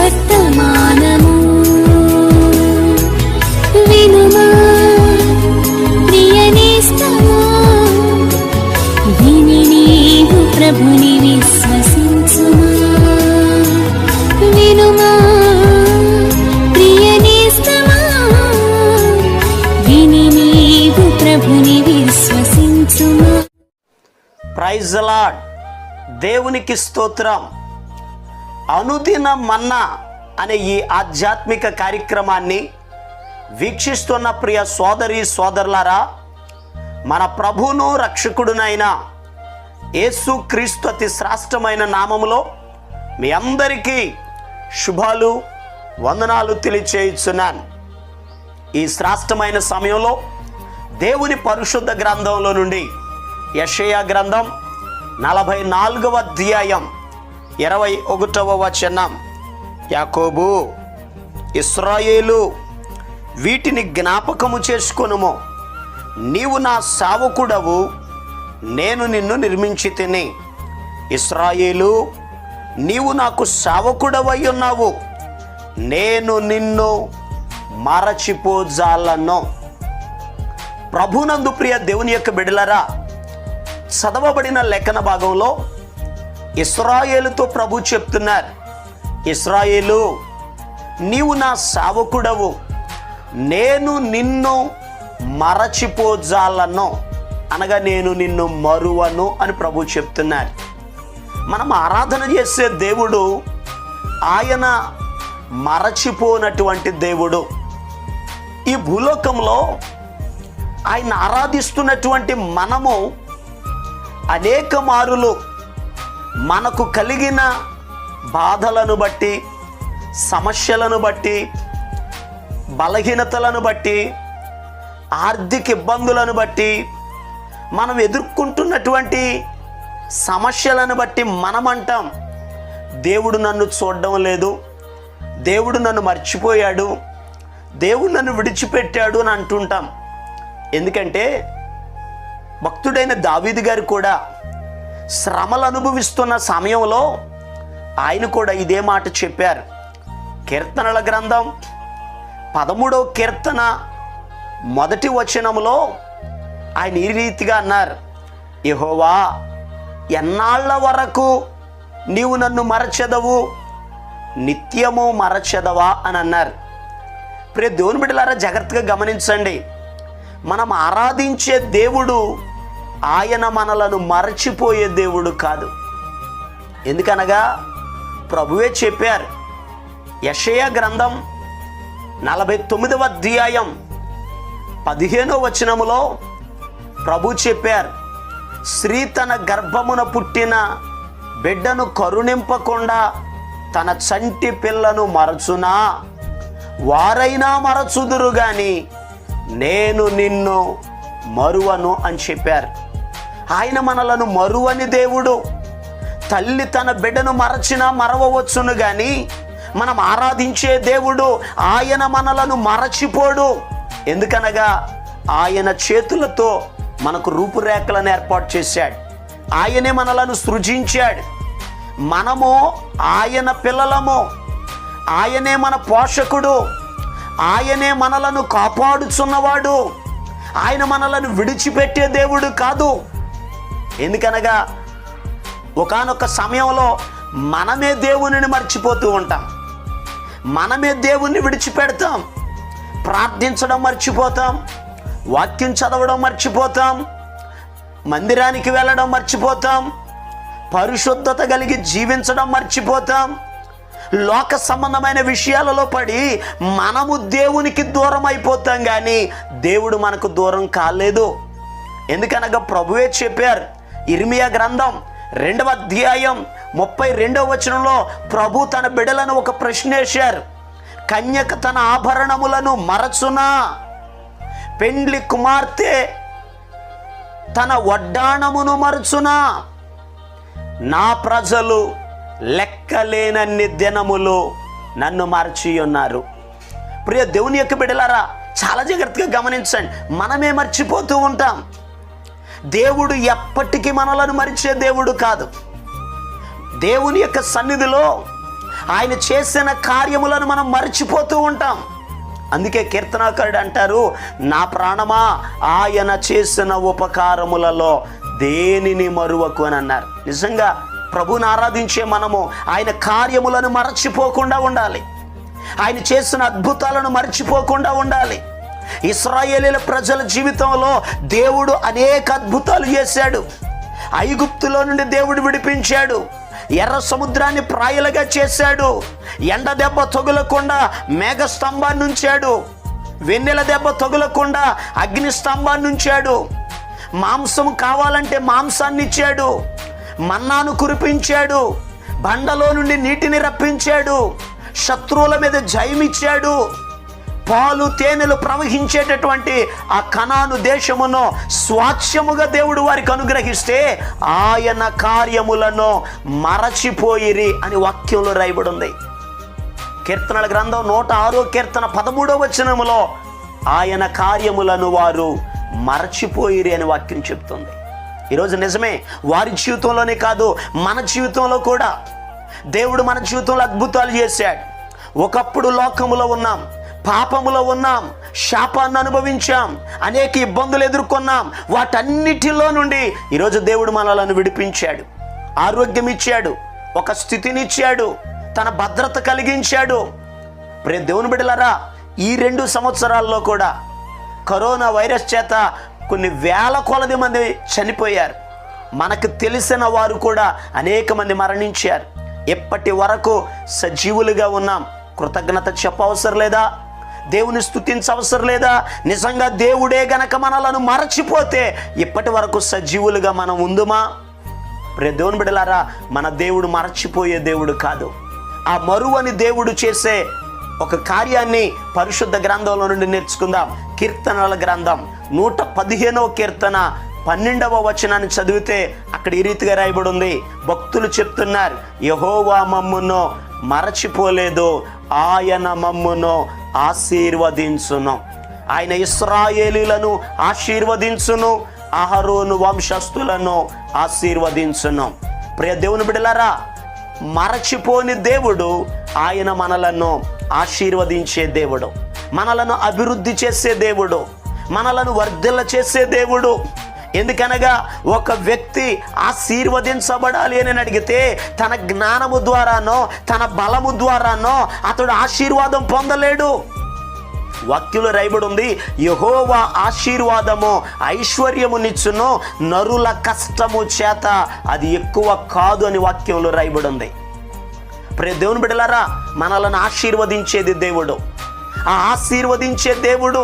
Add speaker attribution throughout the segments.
Speaker 1: వర్తమానము వినుమా ప్రియ నేస్తమా, విని నీవు ప్రభుని విశ్వసించుమా. వినుమా ప్రియ నేస్తమా, విని నీవు ప్రభుని విశ్వసించుమా.
Speaker 2: Praise the lord. దేవునికి స్తోత్రం. అనుదిన మన్నా అనే ఈ ఆధ్యాత్మిక కార్యక్రమాన్ని వీక్షిస్తున్న ప్రియ సోదరి సోదరులారా, మన ప్రభువును రక్షకుడునైన యేసు క్రీస్తు అతి శ్రేష్టమైన నామములో మీ అందరికీ శుభాలు వందనాలు తెలియచేయుచున్నాను. ఈ శ్రేష్టమైన సమయంలో దేవుని పరిశుద్ధ గ్రంథంలో నుండి యెషయా గ్రంథం 44వ అధ్యాయం 21వ వచనం, యాకోబు ఇశ్రాయేలు వీటిని జ్ఞాపకము చేసుకొనుము, నీవు నా సేవకుడవు, నేను నిన్ను నిర్మించి తిని. ఇశ్రాయేలు నీవు నాకు సేవకుడవై ఉన్నావు, నేను నిన్ను మరచిపోజాలను. ప్రభునందు ప్రియ దేవుని యొక్క బిడ్డలారా, చదవబడిన లేఖన భాగంలో ఇశ్రాయేలుతో ప్రభు చెప్తున్నారు, ఇశ్రాయేలు నీవు నా సేవకుడవు, నేను నిన్ను మరచిపోజాలను, అనగా నేను నిన్ను మరువను అని ప్రభు చెప్తున్నారు. మనం ఆరాధన చేసే దేవుడు ఆయన మరచిపోనటువంటి దేవుడు. ఈ భూలోకంలో ఆయన ఆరాధిస్తున్నటువంటి మనము అనేక మారులు మనకు కలిగిన బాధలను బట్టి, సమస్యలను బట్టి, బలహీనతలను బట్టి, ఆర్థిక ఇబ్బందులను బట్టి, మనం ఎదుర్కొంటున్నటువంటి సమస్యలను బట్టి మనమంటాం, దేవుడు నన్ను చూడడం లేదు, దేవుడు నన్ను మర్చిపోయాడు, దేవుడు నన్ను విడిచిపెట్టాడు అని అంటుంటాం. ఎందుకంటే భక్తుడైన దావీదు గారు కూడా శ్రమలు అనుభవిస్తున్న సమయంలో ఆయన కూడా ఇదే మాట చెప్పారు. కీర్తనల గ్రంథం 13వ కీర్తన 1వ వచనములో ఆయన ఈ రీతిగా అన్నారు, యెహోవా ఎన్నాళ్ళ వరకు నీవు నన్ను మరచెదవు, నిత్యము మరచెదవా అని అన్నారు. ప్రియ దేవుని బిడ్డలారా, జాగ్రత్తగా గమనించండి. మనం ఆరాధించే దేవుడు ఆయన మనలను మరచిపోయే దేవుడు కాదు. ఎందుకనగా ప్రభువే చెప్పారు. యెషయా గ్రంథం 49వ అధ్యాయం 15వ వచనములో ప్రభు చెప్పారు, స్త్రీ తన గర్భమున పుట్టిన బిడ్డను కరుణింపకుండా తన చంటి పిల్లను మరచునా, వారైనా మరచుదురు గాని నేను నిన్ను మరువను అని చెప్పారు. ఆయన మనలను మరువని దేవుడు. తల్లి తన బిడ్డను మరచినా మరవవచ్చును కానీ మనం ఆరాధించే దేవుడు ఆయన మనలను మరచిపోడు. ఎందుకనగా ఆయన చేతులతో మనకు రూపురేఖలను ఏర్పాటు చేశాడు. ఆయనే మనలను సృజించాడు. మనము ఆయన పిల్లలము. ఆయనే మన పోషకుడు. ఆయనే మనలను కాపాడుచున్నవాడు. ఆయన మనలను విడిచిపెట్టే దేవుడు కాదు. ఎందుకనగా ఒకానొక సమయంలో మనమే దేవునిని మర్చిపోతూ ఉంటాం. మనమే దేవుణ్ణి విడిచిపెడతాం. ప్రార్థించడం మర్చిపోతాం, వాక్యం చదవడం మర్చిపోతాం, మందిరానికి వెళ్ళడం మర్చిపోతాం, పరిశుద్ధత కలిగి జీవించడం మర్చిపోతాం. లోక సంబంధమైన విషయాలలో పడి మనము దేవునికి దూరం అయిపోతాం, కానీ దేవుడు మనకు దూరం కాలేదు. ఎందుకనగా ప్రభువే చెప్పారు. ఇర్మియా గ్రంథం 2వ అధ్యాయం 32వ వచనంలో ప్రభు తన బిడ్డలను ఒక ప్రశ్న వేశారు. కన్యక తన ఆభరణములను మరచునా, పెండ్లి కుమార్తె తన వడ్డాణమును మరచునా? నా ప్రజలు లెక్కలేనన్ని దినములు నన్ను మరచి ఉన్నారు. ప్రియ దేవుని యొక్క బిడ్డలారా, చాలా జాగ్రత్తగా గమనించండి. మనమే మర్చిపోతూ ఉంటాం. దేవుడు ఎప్పటికీ మనలను మరిచే దేవుడు కాదు. దేవుని యొక్క సన్నిధిలో ఆయన చేసిన కార్యములను మనం మర్చిపోతూ ఉంటాం. అందుకే కీర్తనాకారుడు అంటారు, నా ప్రాణమా ఆయన చేసిన ఉపకారములలో దేనిని మరువకు అని అన్నారు. నిజంగా ప్రభువుని ఆరాధించే మనము ఆయన కార్యములను మరచిపోకుండా ఉండాలి. ఆయన చేసిన అద్భుతాలను మర్చిపోకుండా ఉండాలి. ఇశ్రాయేలీల ప్రజల జీవితంలో దేవుడు అనేక అద్భుతాలు చేశాడు. ఐగుప్తులో నుండి దేవుడు విడిపించాడు. ఎర్ర సముద్రాన్ని ప్రాయలుగా చేశాడు. ఎండ దెబ్బ తగులకుండా మేఘ స్తంభాన్ని ఉంచాడు. వెన్నెల దెబ్బ తగులకుండా అగ్ని స్తంభాన్ని ఉంచాడు. మాంసం కావాలంటే మాంసాన్ని ఇచ్చాడు. మన్నాను కురిపించాడు. బండలో నుండి నీటిని రప్పించాడు. శత్రువుల మీద జయమిచ్చాడు. పాలు తేనెలు ప్రవహించేటటువంటి ఆ కనాను దేశమును స్వాస్థ్యముగా దేవుడు వారికి అనుగ్రహిస్తే ఆయన కార్యములను మరచిపోయిరి అని వాక్యంలో రాయబడి ఉంది. కీర్తనల గ్రంథం 106వ కీర్తన 13వ వచనములో ఆయన కార్యములను వారు మరచిపోయిరి అని వాక్యం చెప్తుంది. ఈరోజు నిజమే, వారి జీవితంలోనే కాదు మన జీవితంలో కూడా దేవుడు మన జీవితంలో అద్భుతాలు చేశాడు. ఒకప్పుడు లోకములో ఉన్నాం, పాపములో ఉన్నాం, శాపాన్ని అనుభవించాం, అనేక ఇబ్బందులు ఎదుర్కొన్నాం. వాటన్నిటిలో నుండి ఈరోజు దేవుడు మనలను విడిపించాడు. ఆరోగ్యం ఇచ్చాడు, ఒక స్థితినిచ్చాడు, తన భద్రత కలిగించాడు. ప్రియ దేవుని బిడ్డలారా, ఈ 2 సంవత్సరాల్లో కూడా కరోనా వైరస్ చేత కొన్ని వేల కొలది మంది చనిపోయారు. మనకు తెలిసిన వారు కూడా అనేక మంది మరణించారు. ఎప్పటి వరకు సజీవులుగా ఉన్నాం. కృతజ్ఞత చెప్పవసరం లేదా? దేవుని స్తుతించవసరం లేదా? నిజంగా దేవుడే గనక మనలను మరచిపోతే ఇప్పటి వరకు సజీవులుగా మనం ఉందుమా? ప్రియ దేవుని బిడ్డలారా, మన దేవుడు మరచిపోయే దేవుడు కాదు. ఆ మరువని దేవుడు చేసే ఒక కార్యాన్ని పరిశుద్ధ గ్రంథంలో నుండి నేర్చుకుందాం. కీర్తనల గ్రంథం 115వ కీర్తన 12వ వచనాన్ని చదివితే అక్కడ ఈ రీతిగా రాయబడి ఉంది. భక్తులు చెప్తున్నారు, యెహోవా మమ్మును మరచిపోలేదు, ఆయన మమ్మును ఆశీర్వదించును. ఆయన ఇశ్రాయేలీలను ఆశీర్వదించును, అహరోను వంశస్థులను ఆశీర్వదించును. ప్రియ దేవుని బిడ్డలారా, మరచిపోని దేవుడు ఆయన మనలను ఆశీర్వదించే దేవుడు, మనలను అభివృద్ధి చేసే దేవుడు, మనలను వర్ధిల్ల చేసే దేవుడు. ఎందుకనగా ఒక వ్యక్తి ఆశీర్వదించబడాలి అని అడిగితే తన జ్ఞానము ద్వారానో తన బలము ద్వారానో అతడు ఆశీర్వాదం పొందలేడు. వాక్యంలో రాయబడి ఉంది, యెహోవా ఆశీర్వాదము ఐశ్వర్యమునిచ్చును, నరుల కష్టము చేత అది ఎక్కువ కాదు అని వాక్యంలో రాయబడి ఉంది. ప్రియ దేవుని బిడ్డలారా, మనలను ఆశీర్వదించేది దేవుడు. ఆ ఆశీర్వదించే దేవుడు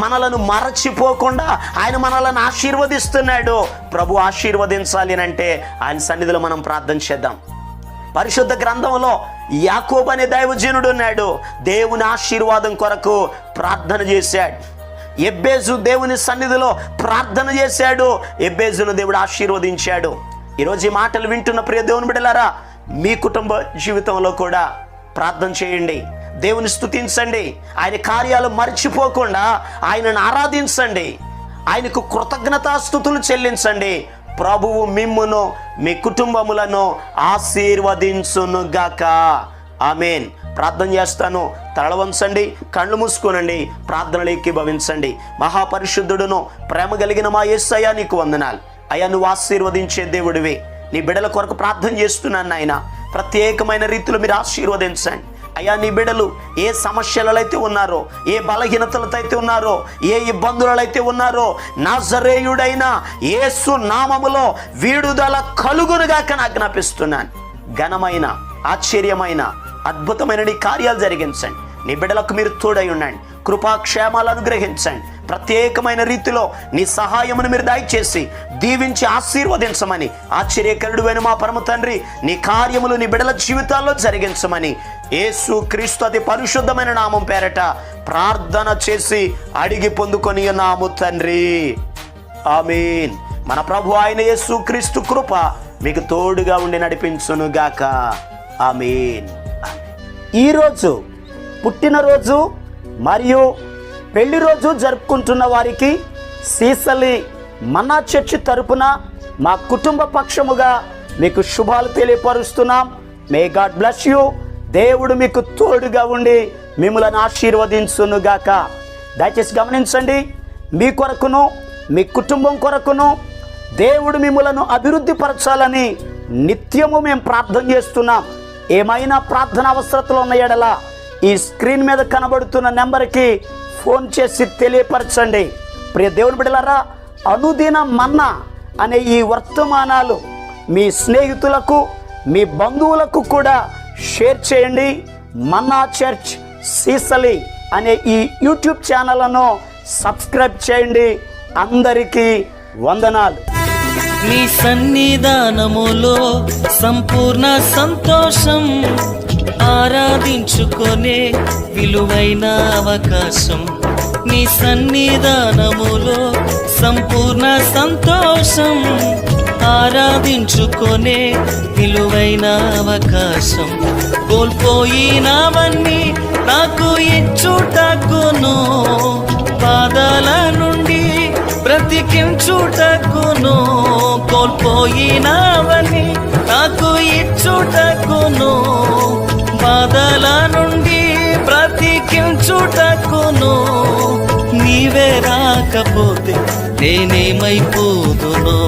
Speaker 2: మనలను మరచిపోకుండా ఆయన మనలను ఆశీర్వదిస్తున్నాడు. ప్రభు ఆశీర్వదించాలి అంటే ఆయన సన్నిధిలో మనం ప్రార్థన చేద్దాం. పరిశుద్ధ గ్రంథంలో యాకోబు అనే దైవజనుడు ఉన్నాడు. దేవుని ఆశీర్వాదం కొరకు ప్రార్థన చేశాడు. ఎబ్బేజు దేవుని సన్నిధిలో ప్రార్థన చేశాడు. ఎబ్బేజును దేవుడు ఆశీర్వదించాడు. ఈరోజు ఈ మాటలు వింటున్న ప్రియ దేవుని బిడ్డలారా, మీ కుటుంబ జీవితంలో కూడా ప్రార్థన చేయండి. దేవుని స్తుతించండి. ఆయన కార్యాలు మర్చిపోకుండా ఆయనను ఆరాధించండి. ఆయనకు కృతజ్ఞతాస్తుతులు చెల్లించండి. ప్రభువు మిమ్మును మీ కుటుంబములను ఆశీర్వదించునుగాక. ఆమేన్. ప్రార్థన చేస్తాను. తలవంచండి, కళ్ళు మూసుకోనండి, ప్రార్థనలు ఏకీభవించండి. మహాపరిశుద్ధుడును ప్రేమ కలిగిన మా యేసయ్యా, నీకు వందనాలు. అయ్యా, నువ్వు ఆశీర్వదించే దేవుడివి. నీ బిడ్డల కొరకు ప్రార్థన చేస్తున్నాను నాయన. ప్రత్యేకమైన రీతిలో మీరు ఆశీర్వదించండి అయ్యా. నీ బిడ్డలు ఏ సమస్యలలో అయితే ఉన్నారో, ఏ బలహీనతలతో అయితే ఉన్నారో, ఏ ఇబ్బందులలో అయితే ఉన్నారో, నజరేయుడైన యేసు నామములో విడుదల కలుగునుగాక ఆజ్ఞాపిస్తున్నాను. ఘనమైన, ఆశ్చర్యమైన, అద్భుతమైన నీ కార్యాలు జరిగించండి. నీ బిడ్డలకు మీరు తోడై ఉండండి. కృపాక్షేమాలు అనుగ్రహించండి. ప్రత్యేకమైన రీతిలో నీ సహాయమును మీరు దయచేసి దీవించి ఆశీర్వదించమని, ఆశ్చర్యకరుడైన మా పరమ తండ్రి, నీ కార్యములు నీ బిడ్డల జీవితాల్లో జరిగించమని యేసు క్రీస్తు అతి పరిశుద్ధమైన నామం పేరట ప్రార్థన చేసి అడిగి పొందుకొని ఉన్నాము తండ్రి. ఆమేన్. మన ప్రభు అయిన యేసు క్రీస్తు కృప మీకు తోడుగా ఉండి నడిపించునుగాక. ఆమేన్. ఈరోజు పుట్టినరోజు మరియు పెళ్లి రోజు జరుపుకుంటున్న వారికి సీసలి మన్నా చర్చి తరపున మా కుటుంబ పక్షముగా మీకు శుభాలు తెలియపరుస్తున్నాం. May God bless you. దేవుడు మీకు తోడుగా ఉండి మిమ్మల్ని ఆశీర్వదించునుగాక. దయచేసి గమనించండి, మీ కొరకును మీ కుటుంబం కొరకును దేవుడు మిమ్మలను అభివృద్ధి పరచాలని నిత్యము మేము ప్రార్థన చేస్తున్నాం. ఏమైనా ప్రార్థన అవసరతలు ఉన్న యెడల ఈ స్క్రీన్ మీద కనబడుతున్న నెంబర్కి ఫోన్ చేసి తెలియపరచండి. ప్రియ దేవుని బిడ్డలారా, అనుదిన మన్నా అనే ఈ వర్తమానాలు మీ స్నేహితులకు మీ బంధువులకు కూడా షేర్ చేయండి. మన్నా చర్చ్ సీసలి అనే ఈ యూట్యూబ్ ఛానల్ను సబ్స్క్రైబ్ చేయండి. అందరికీ వందనాలు.
Speaker 3: నీ సన్నిధానములో సంపూర్ణ సంతోషం, ఆరాధించుకొనే విలువైన అవకాశం. నీ సన్నిధానములో సంపూర్ణ సంతోషం, ఆరాధించుకొనే విలువైన అవకాశం. కోల్పోయినవన్నీ నాకు ఇచ్చుటకును, బాధల నుండి బ్రతికించుటకును. కోల్పోయినవన్నీ నాకు ఇచ్చుటకును, బాధల నుండి బ్రతికించుటకును. నీవే రాకపోతే నేనేమైపోదును.